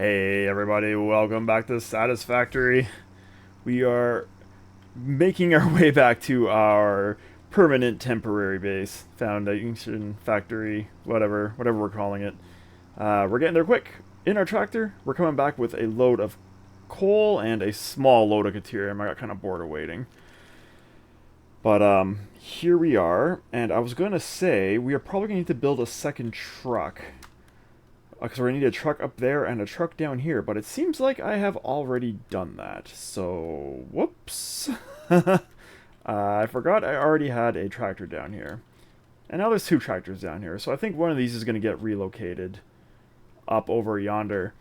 Hey everybody, welcome back to Satisfactory. We are making our way back to our permanent temporary base, foundation, factory, whatever we're calling it. We're getting there quick. In our tractor, we're coming back with a load of coal and a small load of deuterium. I got kind of bored of waiting. But here we are, and I was going to say we are probably going to need to build a second truck because we're going to need a truck up there and a truck down here, but it seems like I have already done that, so whoops. I forgot I already had a tractor down here. And now there's two tractors down here, so I think one of these is going to get relocated up over yonder.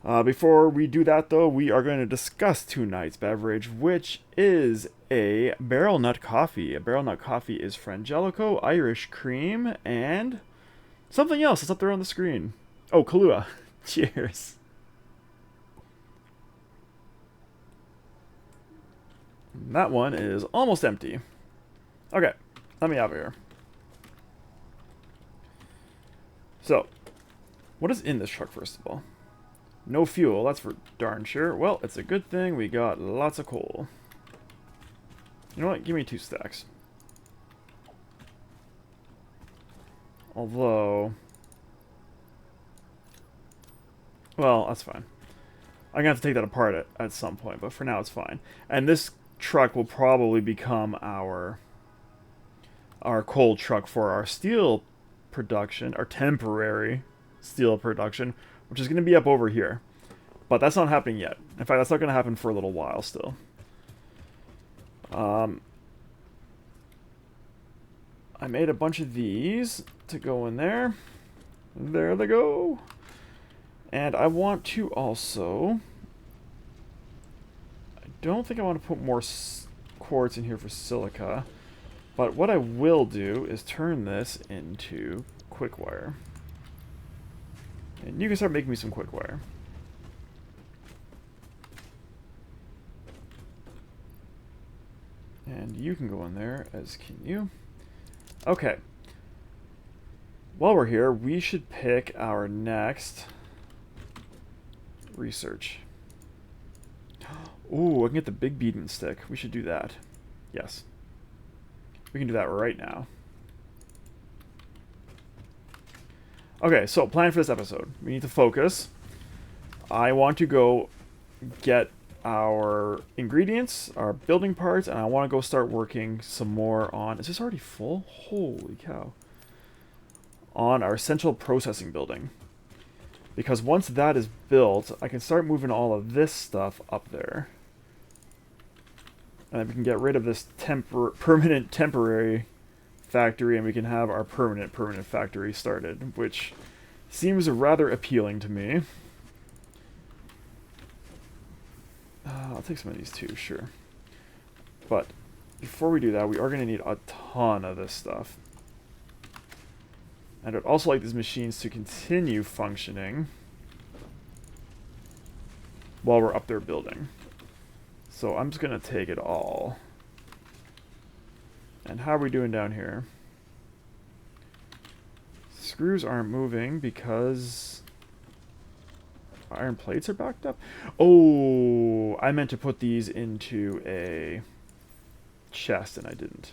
Before we do that, though, we are going to discuss tonight's beverage, which is a barrel nut coffee. A barrel nut coffee is Frangelico, Irish cream, and something else that's up there on the screen. Oh, Kahlua. Cheers. That one is almost empty. Okay, let me have it here. So, what is in this truck, first of all? No fuel, that's for darn sure. Well, it's a good thing we got lots of coal. You know what? Give me 2 stacks. Although... well, that's fine. I'm going to have to take that apart at some point, but for now it's fine. And this truck will probably become our coal truck for our steel production, our temporary steel production, which is going to be up over here. But that's not happening yet. In fact, that's not going to happen for a little while still. I made a bunch of these to go in there. There they go. And I want to also... I don't think I want to put more quartz in here for silica. But what I will do is turn this into quick wire. And you can start making me some quick wire. And you can go in there, as can you. Okay. While we're here, we should pick our next research. Ooh, I can get the big beadman stick. We should do that. Yes. We can do that right now. Okay, so plan for this episode. We need to focus. I want to go get our ingredients, our building parts, and I want to go start working some more on... is this already full? Holy cow. On our central processing building. Because once that is built, I can start moving all of this stuff up there. And then we can get rid of this permanent temporary factory, and we can have our permanent factory started, which seems rather appealing to me. I'll take some of these too, sure. But before we do that, we are going to need a ton of this stuff. And I'd also like these machines to continue functioning while we're up there building. So I'm just going to take it all. And how are we doing down here? Screws aren't moving because iron plates are backed up. Oh, I meant to put these into a chest and I didn't.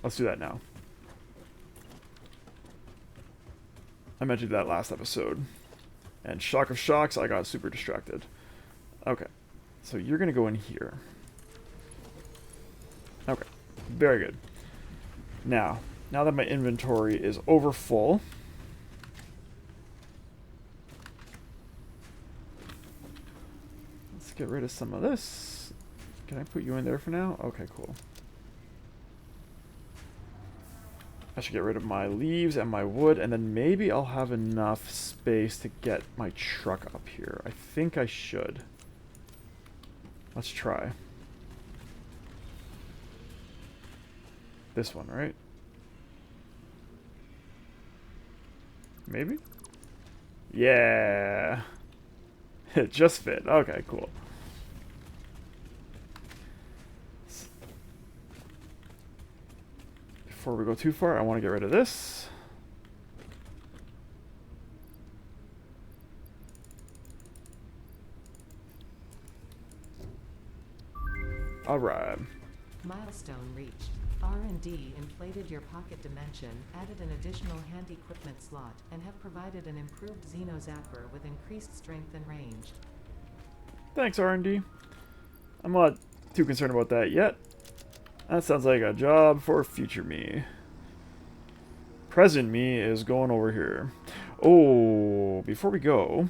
Let's do that now. I meant to do that last episode. And shock of shocks, I got super distracted. Okay. So you're going to go in here. Okay. Very good. Now that my inventory is over full, let's get rid of some of this. Can I put you in there for now? Okay, cool. I should get rid of my leaves and my wood, and then maybe I'll have enough space to get my truck up here. I think I should. Let's try. This one, right? Maybe? Yeah. It just fit. Okay, cool. Before we go too far, I want to get rid of this. Alright. Milestone reached. R&D inflated your pocket dimension, added an additional hand equipment slot, and have provided an improved Xeno Zapper with increased strength and range. Thanks, R&D. I'm not too concerned about that yet. That sounds like a job for future me. Present me is going over here. Oh, before we go...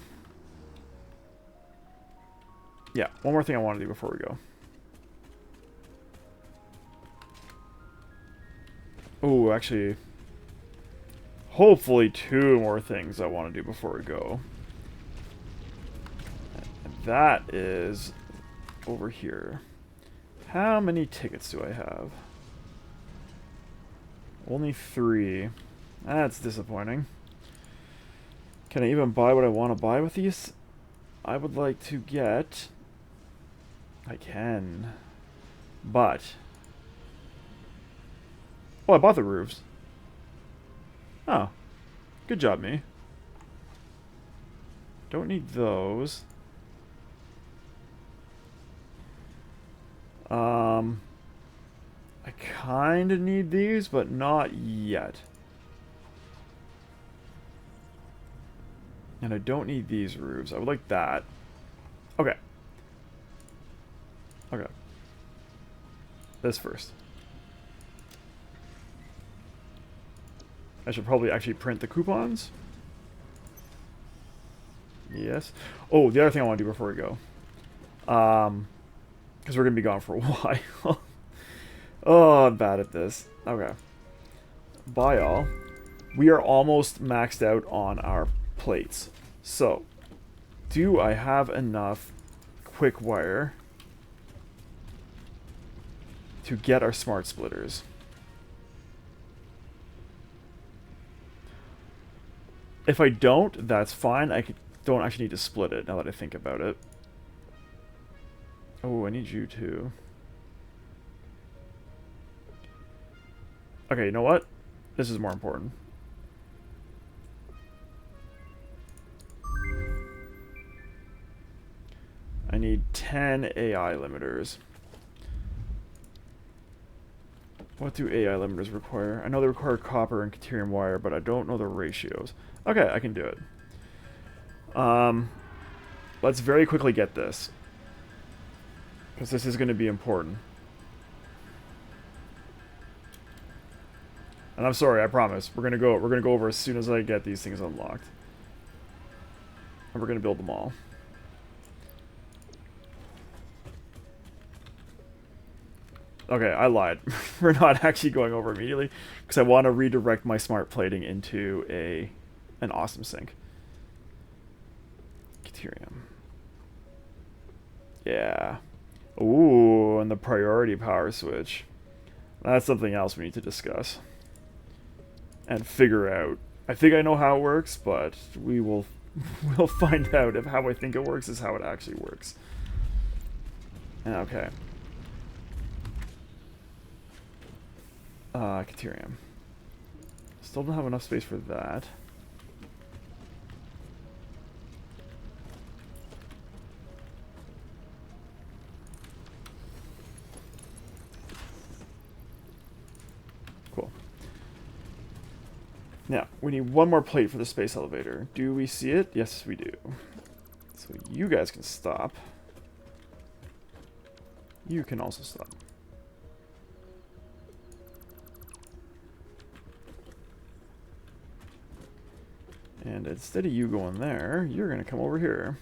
Yeah, one more thing I want to do before we go. Oh, actually... Hopefully 2 more things I want to do before we go. And that is... over here. How many tickets do I have? Only 3. That's disappointing. Can I even buy what I want to buy with these? I would like to get... I can. But... Oh, I bought the roofs. Oh. Good job, me. Don't need those. I kind of need these, but not yet. And I don't need these roofs. I would like that. Okay. Okay. This first. I should probably actually print the coupons. Yes. Oh, the other thing I want to do before we go. Because we're going to be gone for a while. Oh, I'm bad at this. Okay. Buy all. We are almost maxed out on our plates. So, do I have enough quick wire to get our smart splitters? If I don't, that's fine. Don't actually need to split it now that I think about it. Oh, I need you too. Okay, you know what? This is more important. I need 10 AI limiters. What do AI limiters require? I know they require copper and Caterium wire, but I don't know the ratios. Okay, I can do it. Let's very quickly get this, because this is going to be important. And I'm sorry, I promise. We're gonna go over as soon as I get these things unlocked. And we're gonna build them all. Okay, I lied. We're not actually going over immediately, because I want to redirect my smart plating into an awesome sink. Caterium. Yeah. Ooh, and the priority power switch. That's something else we need to discuss. And figure out. I think I know how it works, but we'll find out if how I think it works is how it actually works. Okay. Caterium. Still don't have enough space for that. Cool. Now, we need one more plate for the space elevator. Do we see it? Yes, we do. So you guys can stop. You can also stop. And instead of you going there, you're going to come over here.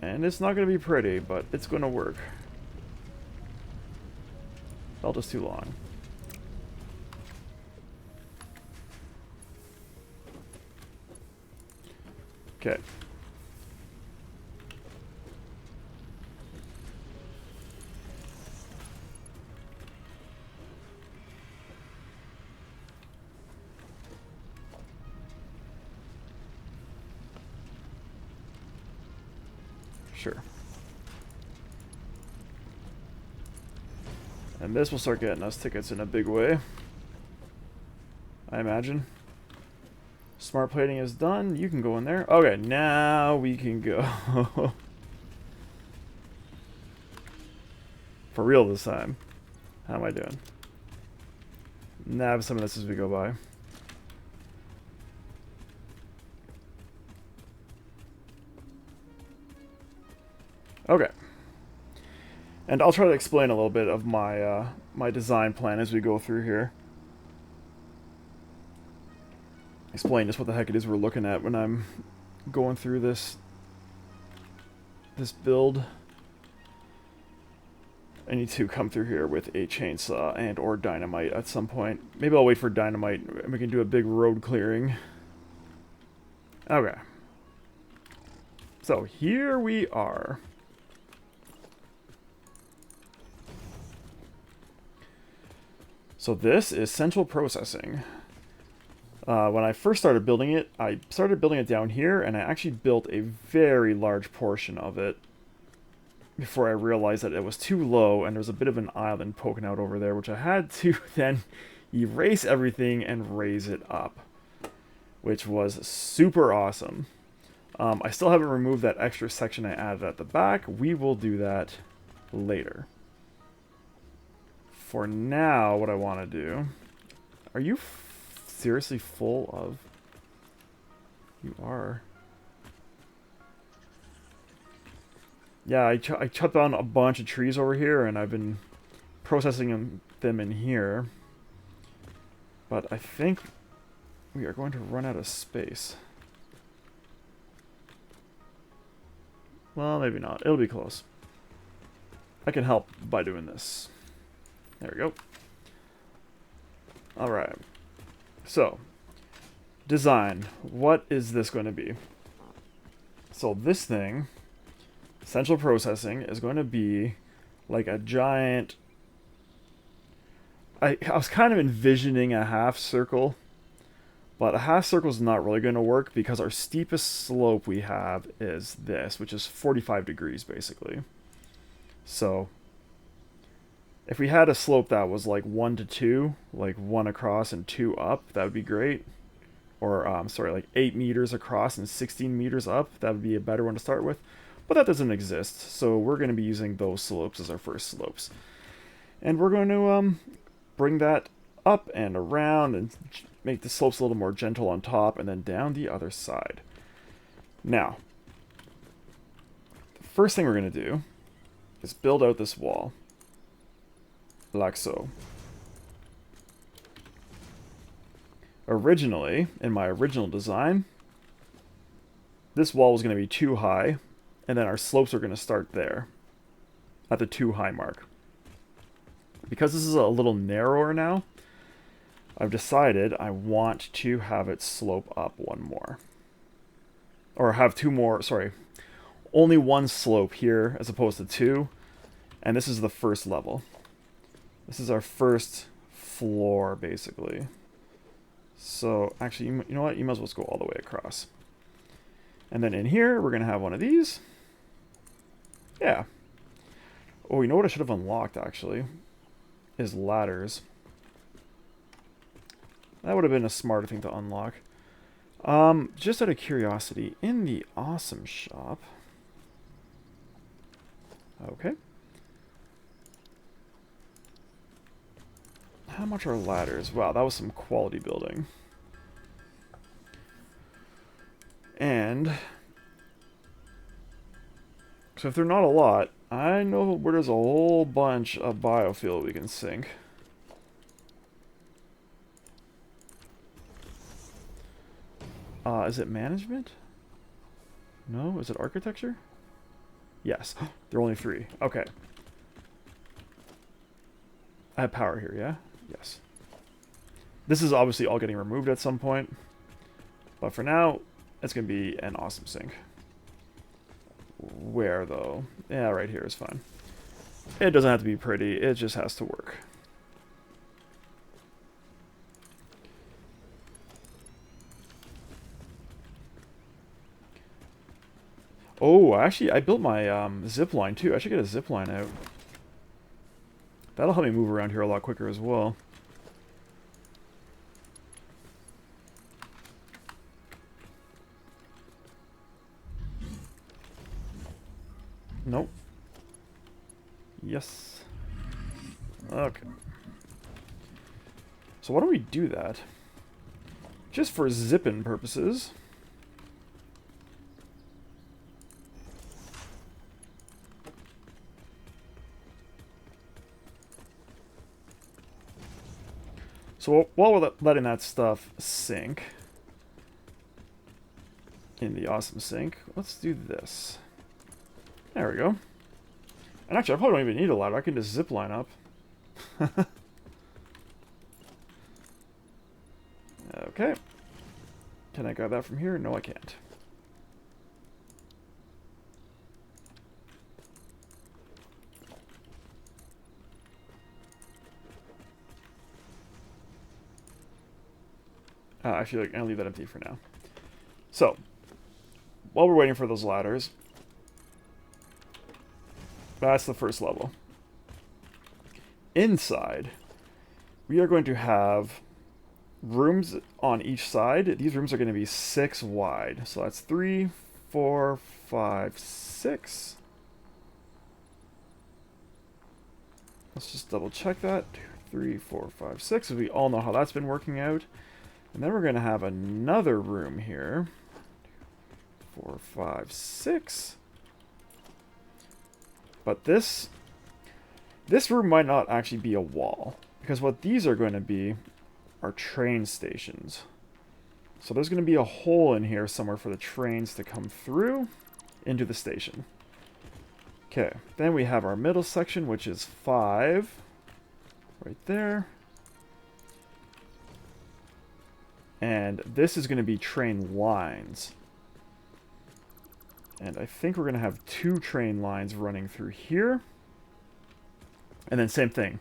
And it's not going to be pretty, but it's going to work. Felt just too long. Okay. Sure. And this will start getting us tickets in a big way, I imagine. Smart plating is done. You can go in there. Okay, now we can go. For real this time. How am I doing? Nab some of this as we go by. Okay. And I'll try to explain a little bit of my my design plan as we go through here. Explain just what the heck it is we're looking at when I'm going through this build. I need to come through here with a chainsaw and or dynamite at some point. Maybe I'll wait for dynamite and we can do a big road clearing. Okay. So here we are. So this is central processing. When I first started building it, I started building it down here, and I actually built a very large portion of it before I realized that it was too low, and there was a bit of an island poking out over there, which I had to then erase everything and raise it up, which was super awesome. I still haven't removed that extra section I added at the back. We will do that later. For now, what I want to do... Are you seriously full of... You are. Yeah, I chopped down a bunch of trees over here, and I've been processing them in here. But I think we are going to run out of space. Well, maybe not. It'll be close. I can help by doing this. There we go. Alright. So, design. What is this going to be? So this thing, central processing, is going to be like a giant... I was kind of envisioning a half circle, but a half circle is not really going to work because our steepest slope we have is this, which is 45 degrees basically. So if we had a slope that was like 1 to 2, like 1 across and 2 up, that would be great. Or, sorry, like 8 meters across and 16 meters up, that would be a better one to start with. But that doesn't exist, so we're going to be using those slopes as our first slopes. And we're going to bring that up and around and make the slopes a little more gentle on top and then down the other side. Now, the first thing we're going to do is build out this wall. Like so. Originally, in my original design, this wall was going to be too high, and then our slopes are going to start there, at the too high mark. Because this is a little narrower now, I've decided I want to have it slope up one more. Or have two more, sorry, only one slope here as opposed to two, and this is the first level. This is our first floor, basically. So, actually, you know what? You might as well just go all the way across. And then in here, we're going to have one of these. Yeah. Oh, you know what I should have unlocked, actually? Is ladders. That would have been a smarter thing to unlock. Just out of curiosity, in the awesome shop... Okay. How much are ladders? Wow, that was some quality building. And so if they're not a lot, I know where there's a whole bunch of biofuel we can sink. Is it management? No? Is it architecture? Yes. There are only 3. Okay. I have power here, yeah? Yes. This is obviously all getting removed at some point. But for now, it's going to be an awesome sink. Where, though? Yeah, right here is fine. It doesn't have to be pretty. It just has to work. Oh, actually, I built my zip line, too. I should get a zip line out. That'll help me move around here a lot quicker as well. Nope. Yes. Okay. So why don't we do that? Just for zipping purposes. So while we're letting that stuff sink in the awesome sink, let's do this. There we go. And actually, I probably don't even need a ladder. I can just zip line up. Okay. Can I grab that from here? No, I can't. Actually, I'm going to leave that empty for now. So, while we're waiting for those ladders, that's the first level. Inside, we are going to have rooms on each side. These rooms are going to be 6 wide. So that's 3, 4, 5, 6. Let's just double check that. 3, 4, 5, 6. We all know how that's been working out. And then we're going to have another room here. 4, 5, 6. But this room might not actually be a wall, because what these are going to be are train stations. So there's going to be a hole in here somewhere for the trains to come through into the station. Okay, then we have our middle section, which is 5 right there. And this is going to be train lines. And I think we're going to have 2 train lines running through here. And then same thing.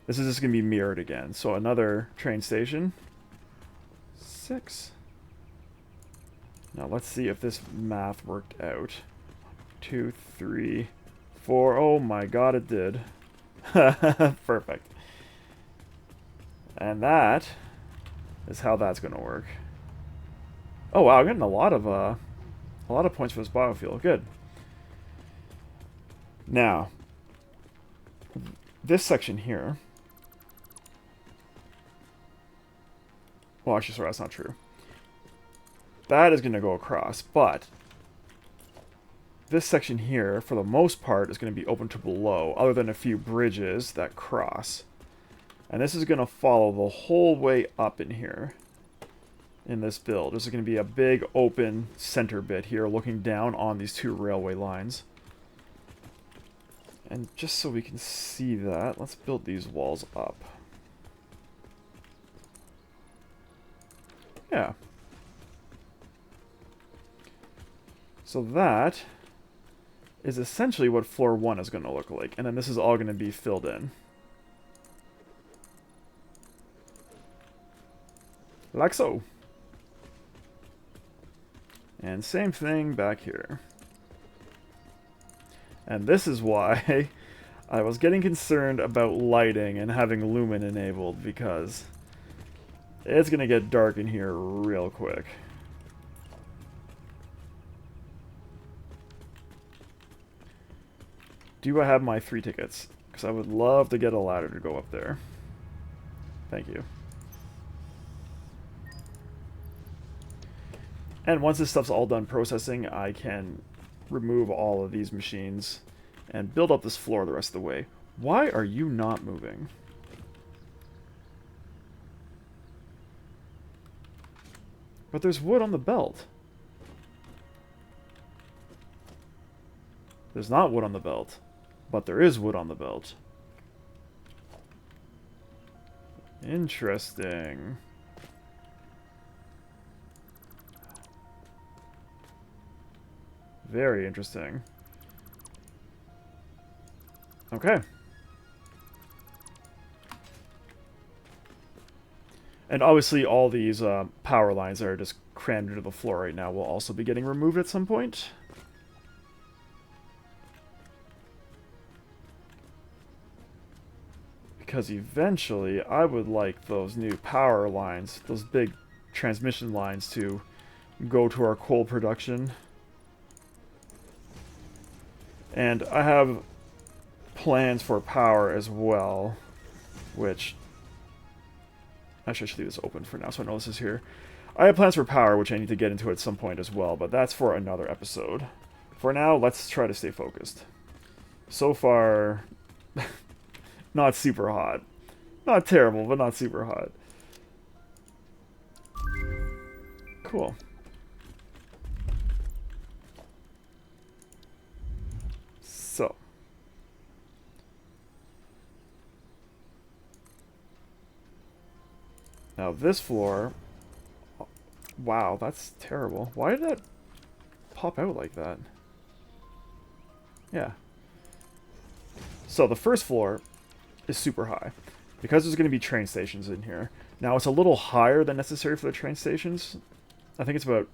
This is just going to be mirrored again. So another train station. 6. Now let's see if this math worked out. 2, 3, 4. Oh my god, it did. Perfect. And that is how that's going to work. Oh wow, I'm getting a lot of points for this biofuel. Good. Now, this section here. Well, actually, sorry, that's not true. That is going to go across, but this section here, for the most part, is going to be open to below, other than a few bridges that cross. And this is going to follow the whole way up in here, in this build. There's going to be a big open center bit here, looking down on these 2 railway lines. And just so we can see that, let's build these walls up. Yeah. So that is essentially what floor 1 is going to look like. And then this is all going to be filled in. Like so. And same thing back here. And this is why I was getting concerned about lighting and having lumen enabled, because it's going to get dark in here real quick. Do I have my 3 tickets? Because I would love to get a ladder to go up there. Thank you. And once this stuff's all done processing, I can remove all of these machines and build up this floor the rest of the way. Why are you not moving? But there's wood on the belt. There's not wood on the belt, but there is wood on the belt. Interesting. Very interesting. Okay. And obviously all these power lines that are just crammed into the floor right now will also be getting removed at some point. Because eventually I would like those new power lines, those big transmission lines, to go to our coal production. And I have plans for power as well. which actually I should leave this open for now so I know this is here. I have plans for power, which I need to get into at some point as well, but that's for another episode. For now, let's try to stay focused. So far, not super hot. Not terrible, but not super hot. Cool. So. Now this floor... Wow, that's terrible. Why did that pop out like that? Yeah. So the first floor is super high because there's going to be train stations in here. Now it's a little higher than necessary for the train stations. I think it's about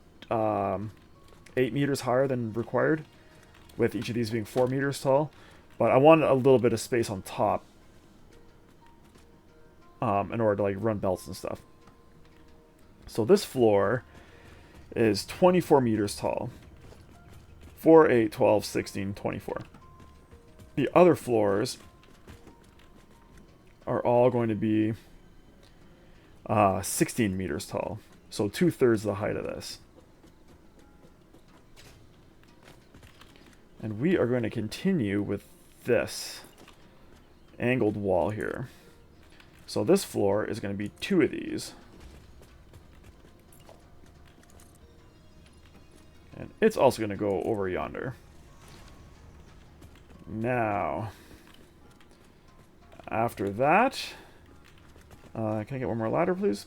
8 meters higher than required, with each of these being 4 meters tall. But I wanted a little bit of space on top in order to like run belts and stuff. So this floor is 24 meters tall. 4, 8, 12, 16, 24. The other floors are all going to be 16 meters tall. So 2/3 the height of this. And we are going to continue with this angled wall here. So this floor is going to be 2 of these. And it's also going to go over yonder. Now, after that, can I get one more ladder, please?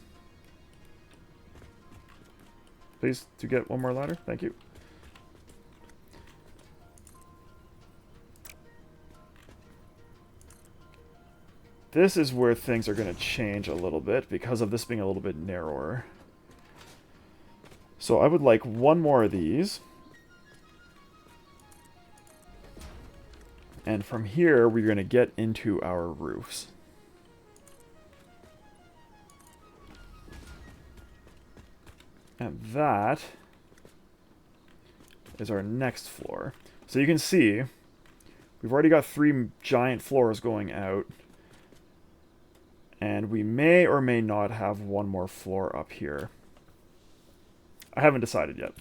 Please, to get one more ladder. Thank you. This is where things are going to change a little bit because of this being a little bit narrower. So I would like one more of these. And from here, we're going to get into our roofs. And that is our next floor. So you can see, we've already got 3 giant floors going out. And we may or may not have one more floor up here. I haven't decided yet.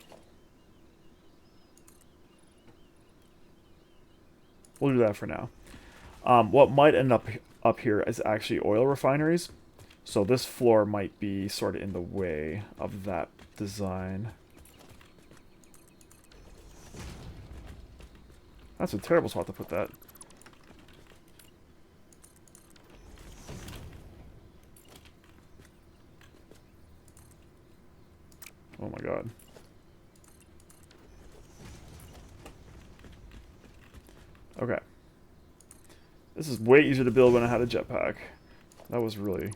We'll do that for now. What might end up here is actually oil refineries. So this floor might be sort of in the way of that design. That's a terrible spot to put that. Oh my god. Okay. This is way easier to build when I had a jetpack. That was really,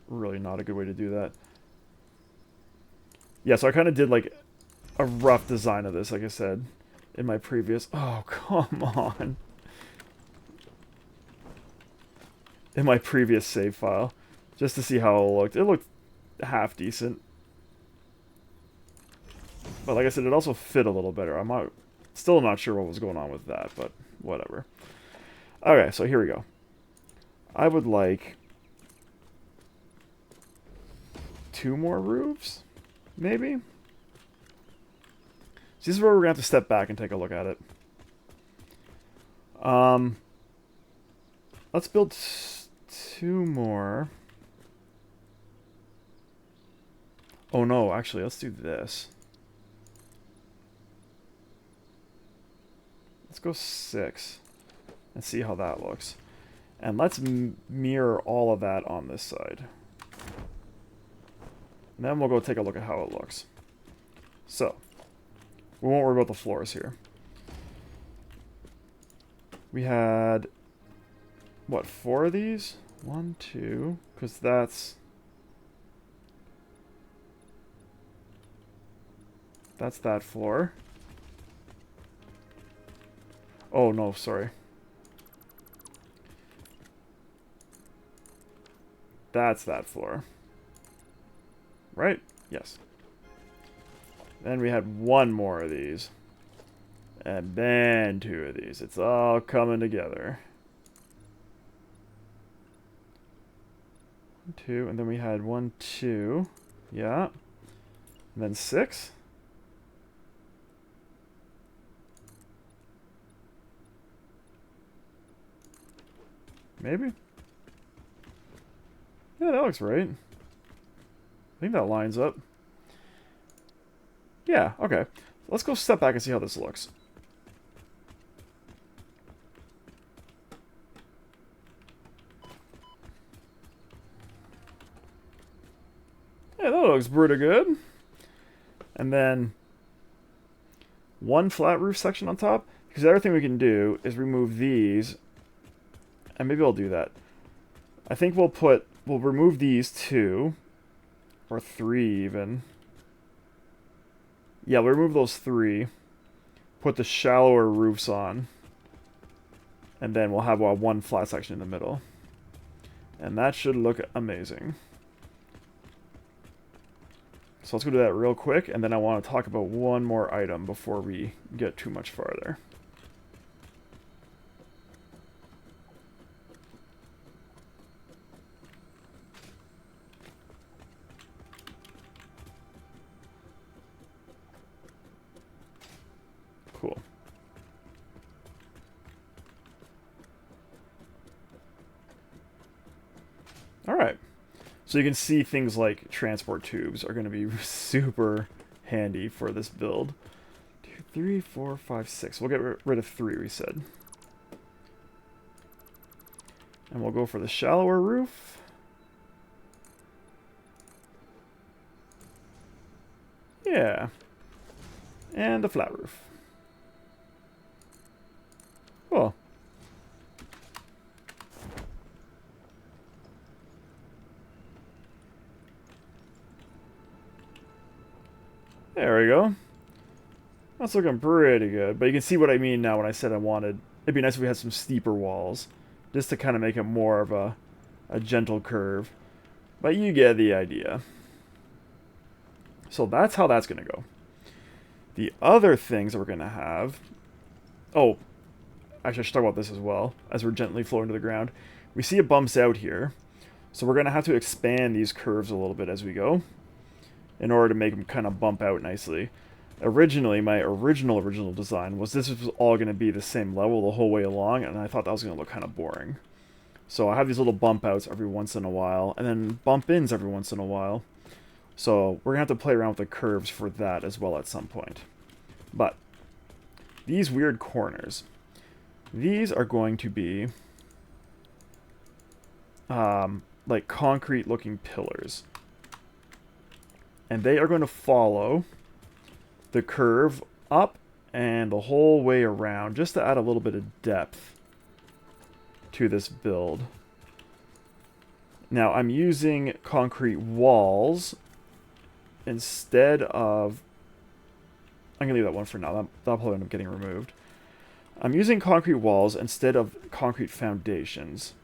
really not a good way to do that. Yeah, so I kind of did like a rough design of this, like I said, in my previous... Oh, come on. In my previous save file. Just to see how it looked. It looked half decent. But like I said, it also fit a little better. I'm still not sure what was going on with that, but whatever. Okay, so here we go. I would like 2 more roofs, maybe? So this is where we're going to have to step back and take a look at it. Let's build 2 more. Oh no, actually, let's do this. Let's go 6 and see how that looks. And let's mirror all of that on this side. And then we'll go take a look at how it looks. So, we won't worry about the floors here. We had, what, 4 of these? 1, 2, because that's that floor. Oh, no, sorry. That's that floor. Right? Yes. Then we had 1 more of these. And then 2 of these. It's all coming together. 2, and then we had 1, 2. Yeah. And then 6. Maybe? Yeah, that looks right. I think that lines up. Yeah, okay. Let's go step back and see how this looks. Yeah, that looks pretty good. And then one flat roof section on top. Because the other thing we can do is remove these. And maybe I'll do that. I think we'll remove these 2. Or 3 even. Yeah, we'll remove those 3. Put the shallower roofs on. And then we'll have one flat section in the middle. And that should look amazing. So let's go do that real quick, and then I want to talk about one more item before we get too much farther. Cool. Alright. So you can see things like transport tubes are going to be super handy for this build. 2, 3, 4, 5, 6. We'll get rid of 3, we said. And we'll go for the shallower roof. Yeah. And the flat roof. Cool. There we go. That's looking pretty good. But you can see what I mean now when I said I wanted... It'd be nice if we had some steeper walls. Just to kind of make it more of a gentle curve. But you get the idea. So that's how that's going to go. The other things that we're going to have... Oh, actually I should talk about this as well. As we're gently flowing to the ground. We see it bumps out here. So we're going to have to expand these curves a little bit as we go. In order to make them kind of bump out nicely. Originally, my original design was this was all going to be the same level the whole way along, and I thought that was going to look kind of boring. So I have these little bump outs every once in a while, and then bump ins every once in a while. So we're going to have to play around with the curves for that as well at some point. But these weird corners, these are going to be like concrete looking pillars. And they are going to follow the curve up and the whole way around, just to add a little bit of depth to this build. Now, I'm using concrete walls instead of... I'm going to leave that one for now. That'll probably end up getting removed. I'm using concrete walls instead of concrete foundations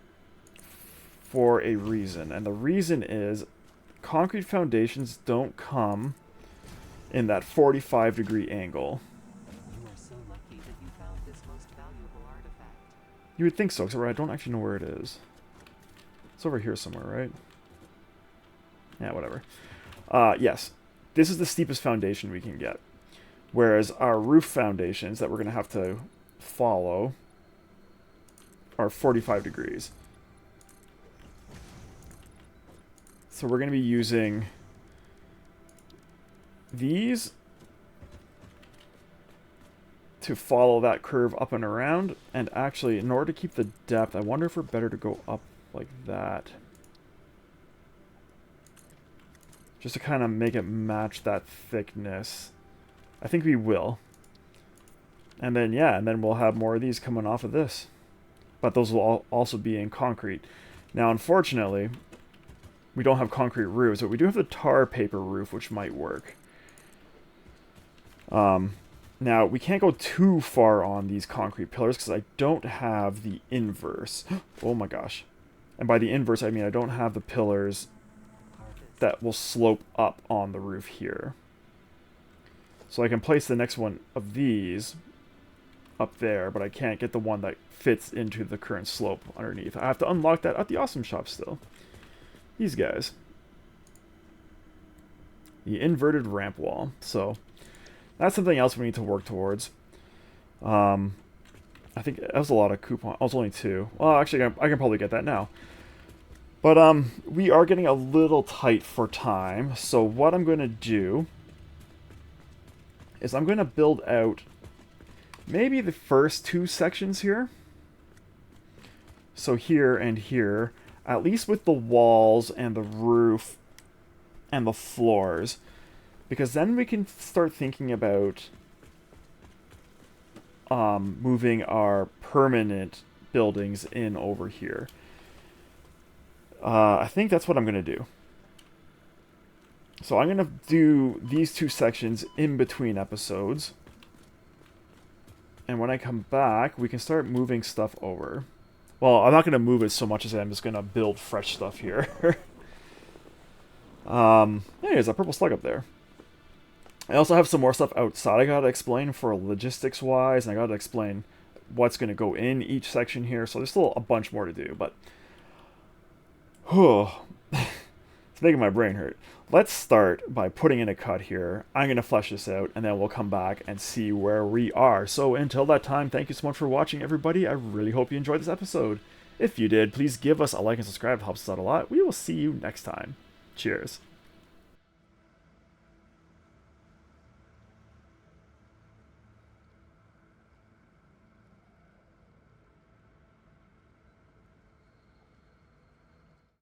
for a reason. And the reason is... concrete foundations don't come in that 45-degree angle. You are so lucky that you found this most valuable artifact. You would think so, except I don't actually know where it is. It's over here somewhere, right? Yeah, whatever. Yes. This is the steepest foundation we can get. Whereas our roof foundations that we're going to have to follow are 45 degrees. So we're going to be using these to follow that curve up and around. And actually, in order to keep the depth, I wonder if we're better to go up like that. Just to kind of make it match that thickness. I think we will. And then, yeah, and then we'll have more of these coming off of this. But those will also be in concrete. Now, unfortunately... we don't have concrete roofs, but we do have the tar paper roof, which might work. Now, we can't go too far on these concrete pillars because I don't have the inverse. Oh my gosh. And by the inverse, I mean I don't have the pillars that will slope up on the roof here. So I can place the next one of these up there, but I can't get the one that fits into the current slope underneath. I have to unlock that at the Awesome Shop still. these guys. The inverted ramp wall. So that's something else we need to work towards. I think that was a lot of coupon. Oh, it was only 2. Well, actually, I can probably get that now. But we are getting a little tight for time. So what I'm going to do is I'm going to build out maybe the first 2 sections here. So here and here, at least with the walls and the roof and the floors, because then we can start thinking about moving our permanent buildings in over here. I think that's what I'm going to do. So I'm going to do these 2 sections in between episodes. And when I come back, we can start moving stuff over. Well, I'm not going to move it so much as I'm just going to build fresh stuff here. There's a purple slug up there. I also have some more stuff outside I got to explain for logistics-wise, and I got to explain what's going to go in each section here. So there's still a bunch more to do, but it's making my brain hurt. Let's start by putting in a cut here. I'm going to flesh this out, and then we'll come back and see where we are. So until that time, thank you so much for watching, everybody. I really hope you enjoyed this episode. If you did, please give us a like and subscribe. It helps us out a lot. We will see you next time. Cheers.